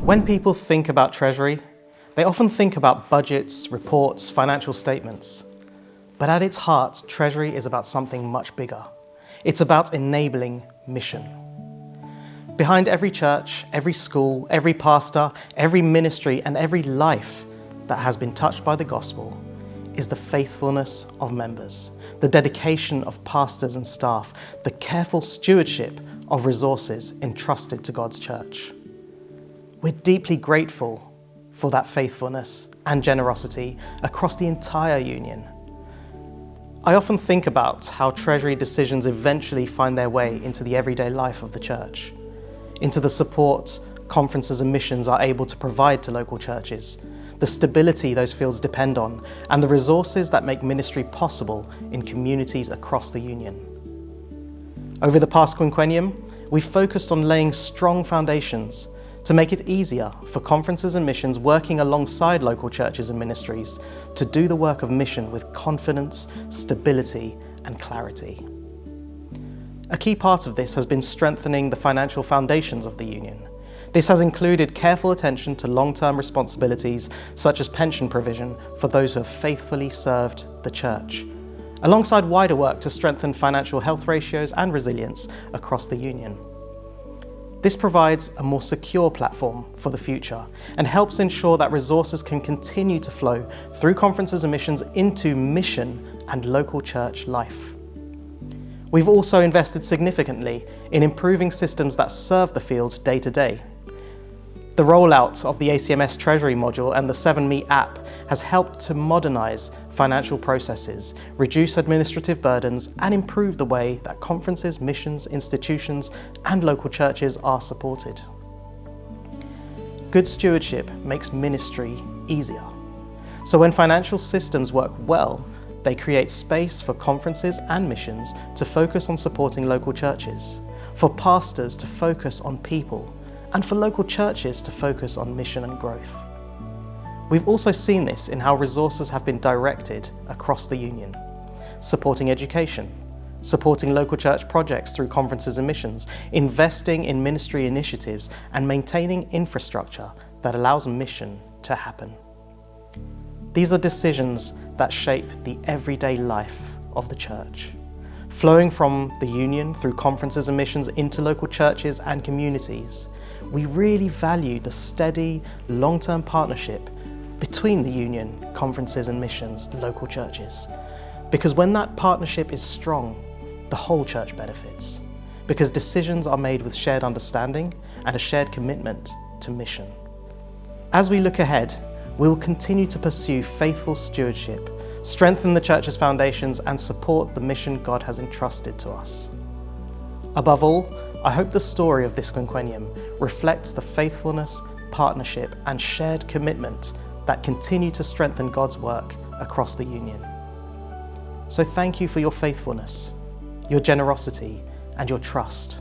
When people think about Treasury, they often think about budgets, reports, financial statements. But at its heart, Treasury is about something much bigger. It's about enabling mission. Behind every church, every school, every pastor, every ministry, and every life that has been touched by the gospel is the faithfulness of members, the dedication of pastors and staff, the careful stewardship of resources entrusted to God's church. We're deeply grateful for that faithfulness and generosity across the entire union. I often think about how Treasury decisions eventually find their way into the everyday life of the church, into the support conferences and missions are able to provide to local churches, the stability those fields depend on, and the resources that make ministry possible in communities across the union. Over the past quinquennium, we've focused on laying strong foundations to make it easier for conferences and missions working alongside local churches and ministries to do the work of mission with confidence, stability, and clarity. A key part of this has been strengthening the financial foundations of the union. This has included careful attention to long-term responsibilities such as pension provision for those who have faithfully served the church, alongside wider work to strengthen financial health ratios and resilience across the union. This provides a more secure platform for the future and helps ensure that resources can continue to flow through conferences and missions into mission and local church life. We've also invested significantly in improving systems that serve the field day to day. The rollout of the ACMS Treasury module and the 7Me app has helped to modernize financial processes, reduce administrative burdens, and improve the way that conferences, missions, institutions, and local churches are supported. Good stewardship makes ministry easier. So when financial systems work well, they create space for conferences and missions to focus on supporting local churches, for pastors to focus on people, and for local churches to focus on mission and growth. We've also seen this in how resources have been directed across the union, supporting education, supporting local church projects through conferences and missions, investing in ministry initiatives, and maintaining infrastructure that allows mission to happen. These are decisions that shape the everyday life of the church, flowing from the union through conferences and missions into local churches and communities. We really value the steady, long-term partnership between the union, conferences and missions, local churches. Because when that partnership is strong, the whole church benefits. Because decisions are made with shared understanding and a shared commitment to mission. As we look ahead, we will continue to pursue faithful stewardship, strengthen the church's foundations, and support the mission God has entrusted to us. Above all, I hope the story of this quinquennium reflects the faithfulness, partnership, and shared commitment that continue to strengthen God's work across the union. So thank you for your faithfulness, your generosity, and your trust.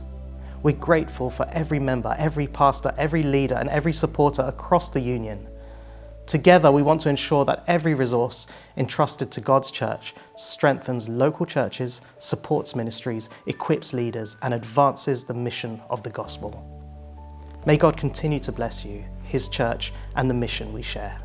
We're grateful for every member, every pastor, every leader, and every supporter across the union. Together, we want to ensure that every resource entrusted to God's church strengthens local churches, supports ministries, equips leaders, and advances the mission of the gospel. May God continue to bless you, His church, and the mission we share.